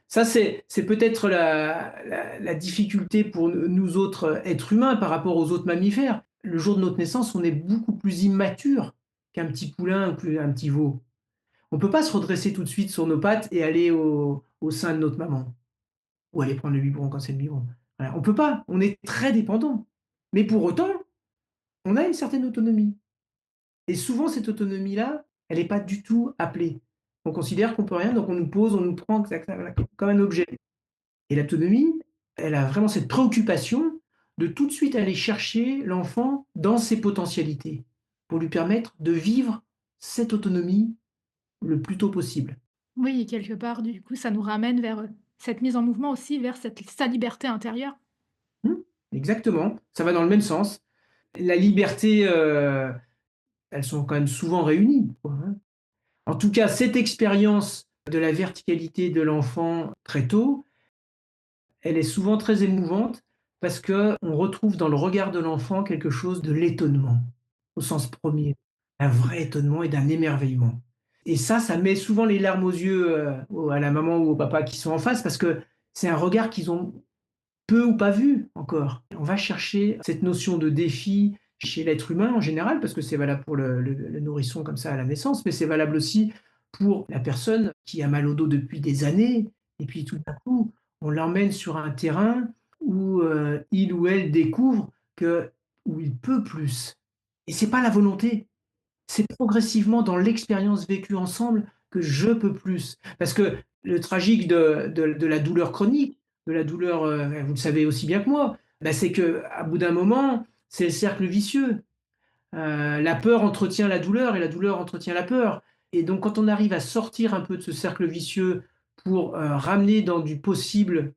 ça, c'est peut-être la difficulté pour nous autres êtres humains par rapport aux autres mammifères. Le jour de notre naissance, on est beaucoup plus immature qu'un petit poulain ou qu'un petit veau. On ne peut pas se redresser tout de suite sur nos pattes et aller au sein de notre maman ou aller prendre le biberon quand c'est le biberon. Voilà, on ne peut pas, on est très dépendant. Mais pour autant, on a une certaine autonomie. Et souvent, cette autonomie-là, elle n'est pas du tout appelée. On considère qu'on peut rien, donc on nous pose, on nous prend comme un objet. Et l'autonomie, elle a vraiment cette préoccupation de tout de suite aller chercher l'enfant dans ses potentialités, pour lui permettre de vivre cette autonomie le plus tôt possible. Oui, quelque part, du coup, ça nous ramène vers, cette mise en mouvement aussi, vers sa liberté intérieure. Mmh, exactement, ça va dans le même sens. La liberté, elles sont quand même souvent réunies, quoi, hein. En tout cas, cette expérience de la verticalité de l'enfant très tôt, elle est souvent très émouvante parce qu'on retrouve dans le regard de l'enfant quelque chose de l'étonnement, au sens premier, un vrai étonnement et d'un émerveillement. Et ça met souvent les larmes aux yeux à la maman ou au papa qui sont en face parce que c'est un regard qu'ils ont peu ou pas vu encore. On va chercher cette notion de défi chez l'être humain en général, parce que c'est valable pour le nourrisson comme ça à la naissance, mais c'est valable aussi pour la personne qui a mal au dos depuis des années, et puis tout à coup, on l'emmène sur un terrain où il ou elle découvre que où il peut plus. Et c'est pas la volonté, c'est progressivement dans l'expérience vécue ensemble que je peux plus. Parce que le tragique de la douleur chronique, de la douleur, vous le savez aussi bien que moi, bah, c'est qu'à bout d'un moment, c'est le cercle vicieux. La peur entretient la douleur et la douleur entretient la peur. Et donc quand on arrive à sortir un peu de ce cercle vicieux pour ramener dans du possible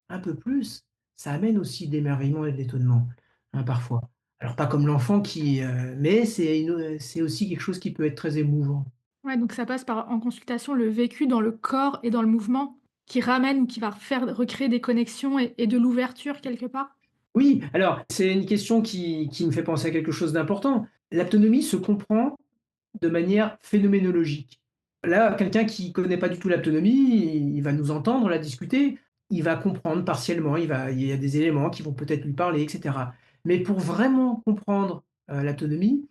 un peu plus, ça amène aussi de l'émerveillement et de l'étonnement, hein, parfois. Alors pas comme l'enfant qui, mais c'est aussi quelque chose qui peut être très émouvant. Ouais, donc ça passe par, en consultation, le vécu dans le corps et dans le mouvement qui ramène ou qui va faire recréer des connexions et de l'ouverture quelque part? Oui, alors c'est une question qui me fait penser à quelque chose d'important. L'aptonomie se comprend de manière phénoménologique. Là, quelqu'un qui ne connaît pas du tout l'aptonomie, il va nous entendre la discuter, il va comprendre partiellement, il y a des éléments qui vont peut-être lui parler, et cetera. Mais pour vraiment comprendre, l'aptonomie,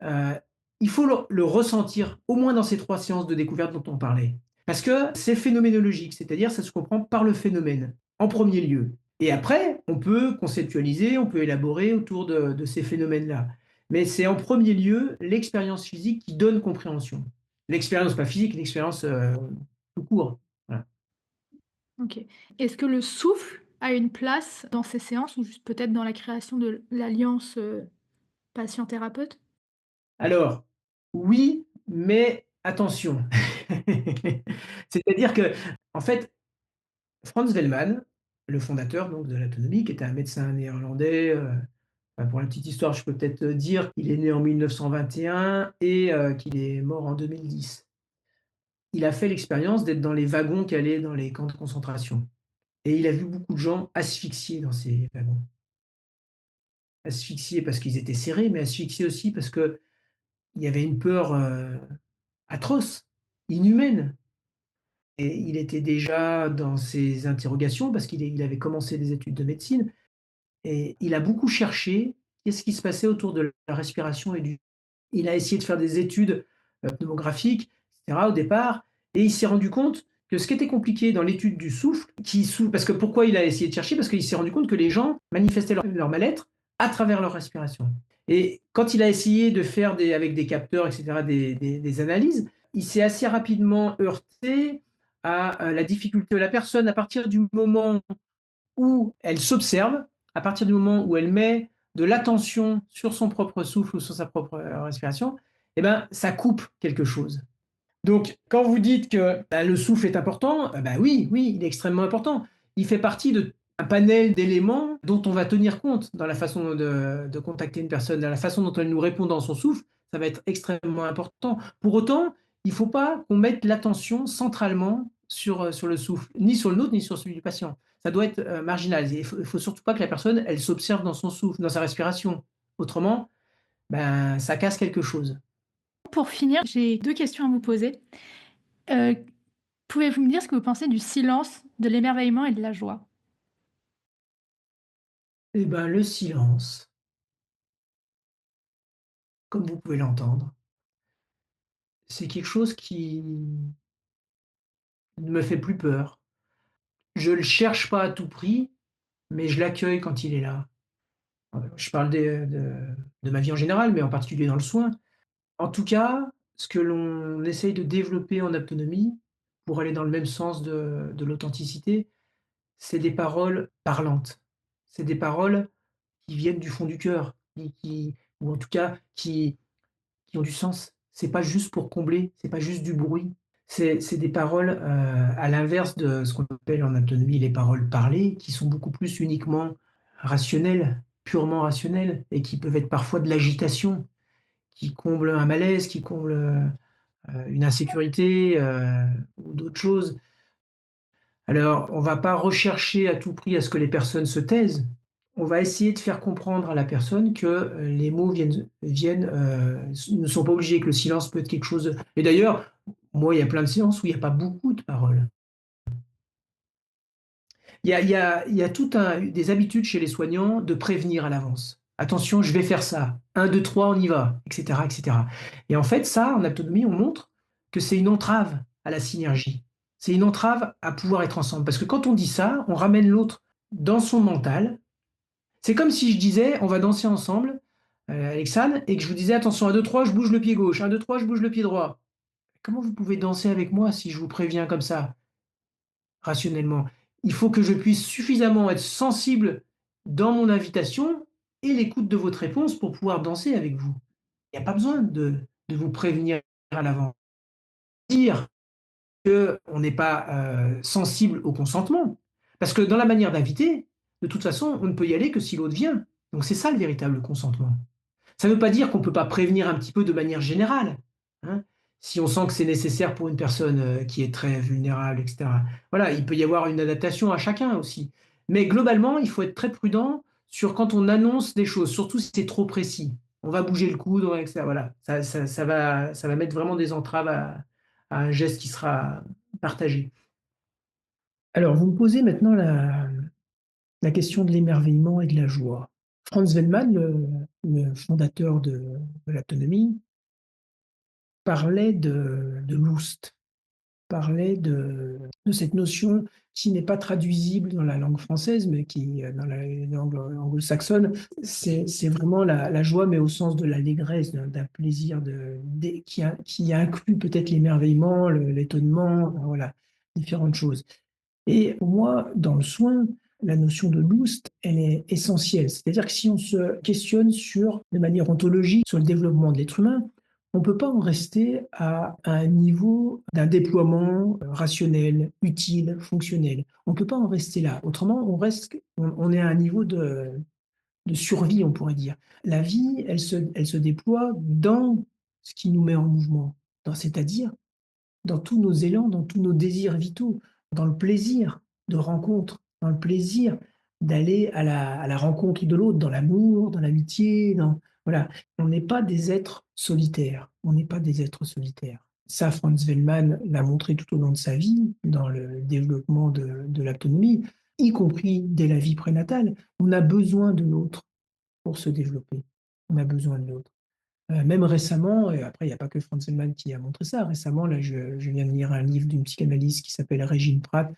heu, il faut le ressentir au moins dans ces 3 séances de découverte dont on parlait. Parce que c'est phénoménologique, c'est-à-dire ça se comprend par le phénomène, en premier lieu. Et après, on peut conceptualiser, on peut élaborer autour de ces phénomènes-là. Mais c'est en premier lieu l'expérience physique qui donne compréhension. L'expérience pas physique, l'expérience, tout court. Voilà. OK. Est-ce que le souffle a une place dans ces séances ou juste peut-être dans la création de l'alliance, patient-thérapeute? Alors, oui, mais attention. C'est-à-dire que, en fait, Frans Velleman, le fondateur donc de l'autonomie, qui était un médecin néerlandais, pour la petite histoire, je peux peut-être dire qu'il est né en 1921 et qu'il est mort en 2010. Il a fait l'expérience d'être dans les wagons qui allaient dans les camps de concentration et il a vu beaucoup de gens asphyxiés dans ces wagons. Asphyxiés parce qu'ils étaient serrés, mais asphyxiés aussi parce qu'il y avait une peur, atroce, inhumaine. Et il était déjà dans ses interrogations parce il avait commencé des études de médecine. Et il a beaucoup cherché qu'est-ce qui se passait autour de la respiration et du il a essayé de faire des études, pneumographiques et cetera au départ et il s'est rendu compte que ce qui était compliqué dans l'étude du souffle, parce que pourquoi il a essayé de chercher? Parce qu'il s'est rendu compte que les gens manifestaient leur mal-être à travers leur respiration et quand il a essayé de faire avec des capteurs et cetera des analyses, il s'est assez rapidement heurté à la difficulté de la personne à partir du moment où elle s'observe, à partir du moment où elle met de l'attention sur son propre souffle ou sur sa propre respiration, eh ben, ça coupe quelque chose. Donc, quand vous dites que bah, le souffle est important, bah oui, oui, il est extrêmement important. Il fait partie d'un panel d'éléments dont on va tenir compte dans la façon de contacter une personne, dans la façon dont elle nous répond dans son souffle, ça va être extrêmement important. Pour autant, il ne faut pas qu'on mette l'attention centralement sur le souffle, ni sur le nôtre, ni sur celui du patient. Ça doit être marginal. Il ne faut surtout pas que la personne, elle s'observe dans son souffle, dans sa respiration. Autrement, ben, ça casse quelque chose. Pour finir, j'ai 2 questions à vous poser. Heu, Pouvez-vous me dire ce que vous pensez du silence, de l'émerveillement et de la joie? Eh ben, le silence, comme vous pouvez l'entendre, c'est quelque chose qui ne me fait plus peur. Je le cherche pas à tout prix, mais je l'accueille quand il est là. Je parle de ma vie en général, mais en particulier dans le soin. En tout cas, ce que l'on essaye de développer en autonomie, pour aller dans le même sens de l'authenticité, c'est des paroles parlantes. C'est des paroles qui viennent du fond du cœur, ou en tout cas qui ont du sens. C'est pas juste pour combler, c'est pas juste du bruit. C'est des paroles, à l'inverse de ce qu'on appelle en autonomie les paroles parlées, qui sont beaucoup plus uniquement rationnelles, purement rationnelles et qui peuvent être parfois de l'agitation, qui comblent un malaise, qui comblent, une insécurité, ou d'autres choses. Alors, on va pas rechercher à tout prix à ce que les personnes se taisent. On va essayer de faire comprendre à la personne que, les mots ne sont pas obligés, que le silence peut être quelque chose et d'ailleurs, moi, il y a plein de séances où il y a pas beaucoup de paroles. Il y a tout un des habitudes chez les soignants de prévenir à l'avance. «Attention, je vais faire ça. 1, 2, 3, on y va», et cetera, et cetera et en fait, ça, en autonomie, on montre que c'est une entrave à la synergie. C'est une entrave à pouvoir être ensemble parce que quand on dit ça, on ramène l'autre dans son mental. C'est comme si je disais: «On va danser ensemble, Alexandre» et que je vous disais: «Attention, 1, 2, 3, je bouge le pied gauche. 1, 2, 3, je bouge le pied droit». Comment vous pouvez danser avec moi si je vous préviens comme ça, rationnellement? Il faut que je puisse suffisamment être sensible dans mon invitation et l'écoute de votre réponse pour pouvoir danser avec vous. Il n'y a pas besoin de vous prévenir à l'avance. Dire qu'on n'est pas, sensible au consentement, parce que dans la manière d'inviter, de toute façon, on ne peut y aller que si l'autre vient. Donc c'est ça le véritable consentement. Ça ne veut pas dire qu'on ne peut pas prévenir un petit peu de manière générale, hein, Si on sent que c'est nécessaire pour une personne, qui est très vulnérable et cetera. Voilà, il peut y avoir une adaptation à chacun aussi. Mais globalement, il faut être très prudent sur quand on annonce des choses, surtout si c'est trop précis. On va bouger le coude, on va et cetera, voilà. Ça va mettre vraiment des entraves à un geste qui sera partagé. Alors, vous me posez maintenant la question de l'émerveillement et de la joie. Franz Wellmann, le fondateur de l'autonomie, parlait de Lust, parlait de cette notion qui n'est pas traduisible dans la langue française, mais qui, dans la langue anglo-saxonne, c'est vraiment la joie, mais au sens de l'allégresse, d'un plaisir qui inclut peut-être l'émerveillement, l'étonnement, voilà, différentes choses. Et pour moi, dans le soin, la notion de lust, elle est essentielle. C'est-à-dire que si on se questionne de manière ontologique, sur le développement de l'être humain, on ne peut pas en rester à un niveau d'un déploiement rationnel, utile, fonctionnel. On ne peut pas en rester là. Autrement, on est à un niveau de survie, on pourrait dire. La vie, elle se déploie dans ce qui nous met en mouvement, c'est-à-dire dans tous nos élans, dans tous nos désirs vitaux, dans le plaisir de rencontre, dans le plaisir d'aller à la rencontre de l'autre, dans l'amour, dans l'amitié, voilà. On n'est pas des êtres solitaires, on n'est pas des êtres solitaires. Ça, Franz Wellmann l'a montré tout au long de sa vie, dans le développement de l'autonomie, y compris dès la vie prénatale. On a besoin de l'autre pour se développer. On a besoin de l'autre. Même récemment, et après il n'y a pas que Franz Hellmann qui a montré ça. Récemment, là, je viens de lire un livre d'une psychanalyste qui s'appelle Régine Pratt,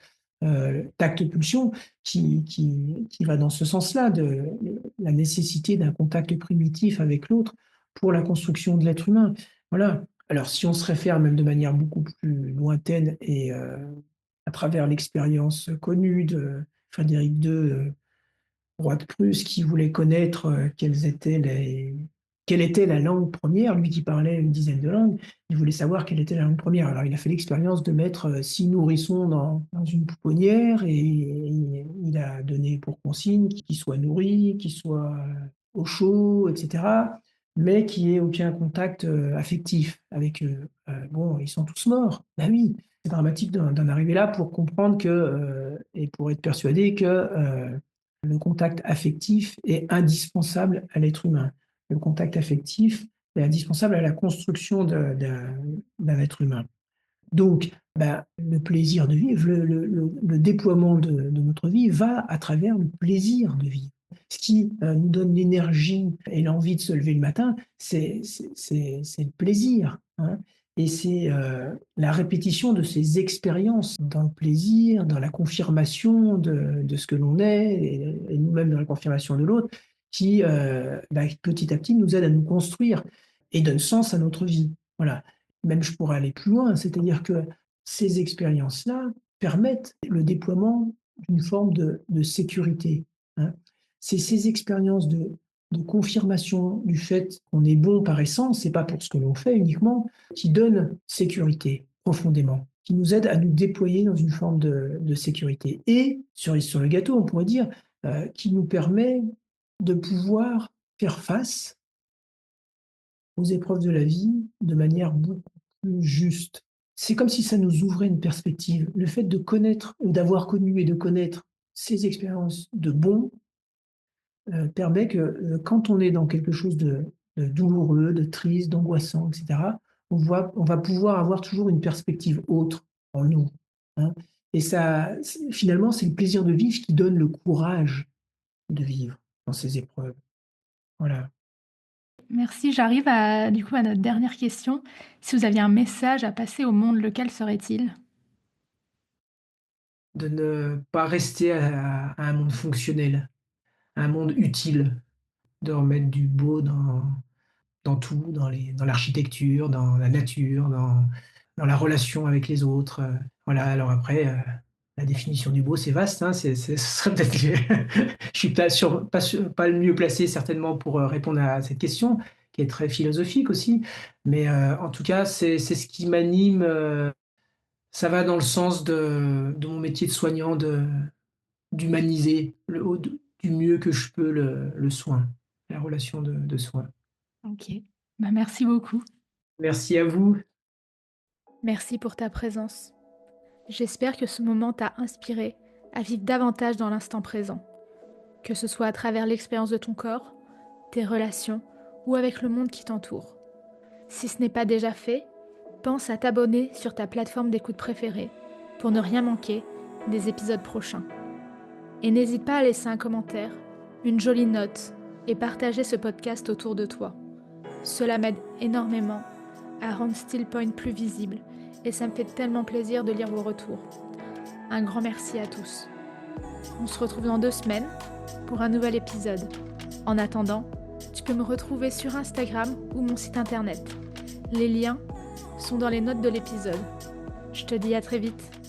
Tact Pulsion, qui va dans ce sens-là, de la nécessité d'un contact primitif avec l'autre pour la construction de l'être humain. Voilà. Alors si on se réfère même de manière beaucoup plus lointaine et à travers l'expérience connue de Frédéric II, roi de Prusse, qui voulait connaître quelle était la langue première, lui qui parlait une dizaine de langues, il voulait savoir quelle était la langue première. Alors il a fait l'expérience de mettre 6 nourrissons dans une pouponnière et il a donné pour consigne qu'ils soient nourris, qu'ils soient au chaud, etc., mais qu'il n'y ait aucun contact affectif avec eux. Bon, ils sont tous morts. Ben oui, c'est dramatique d'en arriver là pour comprendre et pour être persuadé que le contact affectif est indispensable à l'être humain. Le contact affectif est indispensable à la construction d'un être humain. Donc, le plaisir de vivre, le déploiement de notre vie va à travers le plaisir de vivre. Ce qui nous donne l'énergie et l'envie de se lever le matin, c'est le plaisir, hein. Et c'est la répétition de ces expériences dans le plaisir, dans la confirmation de ce que l'on est, et nous-mêmes dans la confirmation de l'autre, qui petit à petit nous aide à nous construire et donne sens à notre vie. Voilà. Même je pourrais aller plus loin, c'est-à-dire que ces expériences-là permettent le déploiement d'une forme de sécurité, hein. C'est ces expériences de confirmation du fait qu'on est bon par essence, c'est pas pour ce que l'on fait uniquement, qui donnent sécurité profondément, qui nous aident à nous déployer dans une forme de sécurité. Et sur le gâteau, on pourrait dire, qui nous permet de pouvoir faire face aux épreuves de la vie de manière beaucoup plus juste. C'est comme si ça nous ouvrait une perspective. Le fait de connaître, d'avoir connu et de connaître ces expériences de bon, permet que, quand on est dans quelque chose de douloureux, de triste, d'angoissant, et cetera, on va pouvoir avoir toujours une perspective autre en nous, hein. Et ça, finalement, c'est le plaisir de vivre qui donne le courage de vivre dans ces épreuves. Voilà. Merci, j'arrive du coup à notre dernière question. Si vous aviez un message à passer au monde, lequel serait-il? De ne pas rester à un monde fonctionnel, à un monde utile, de remettre du beau dans tout, dans l'architecture, dans la nature, dans la relation avec les autres, voilà. Alors après, la définition du beau, c'est vaste, hein, ce serait peut-être je suis pas le mieux placé certainement pour, répondre à cette question, qui est très philosophique aussi. Mais, en tout cas, c'est ce qui m'anime, ça va dans le sens de mon métier de soignant, d'humaniser du mieux que je peux le soin, la relation de soin. OK. Bah, merci beaucoup. Merci à vous. Merci pour ta présence. J'espère que ce moment t'a inspiré à vivre davantage dans l'instant présent, que ce soit à travers l'expérience de ton corps, tes relations ou avec le monde qui t'entoure. Si ce n'est pas déjà fait, pense à t'abonner sur ta plateforme d'écoute préférée pour ne rien manquer des épisodes prochains. Et n'hésite pas à laisser un commentaire, une jolie note et partager ce podcast autour de toi. Cela m'aide énormément à rendre Still Point plus visible et ça me fait tellement plaisir de lire vos retours. Un grand merci à tous. On se retrouve dans 2 semaines pour un nouvel épisode. En attendant, tu peux me retrouver sur Instagram ou mon site internet. Les liens sont dans les notes de l'épisode. Je te dis à très vite.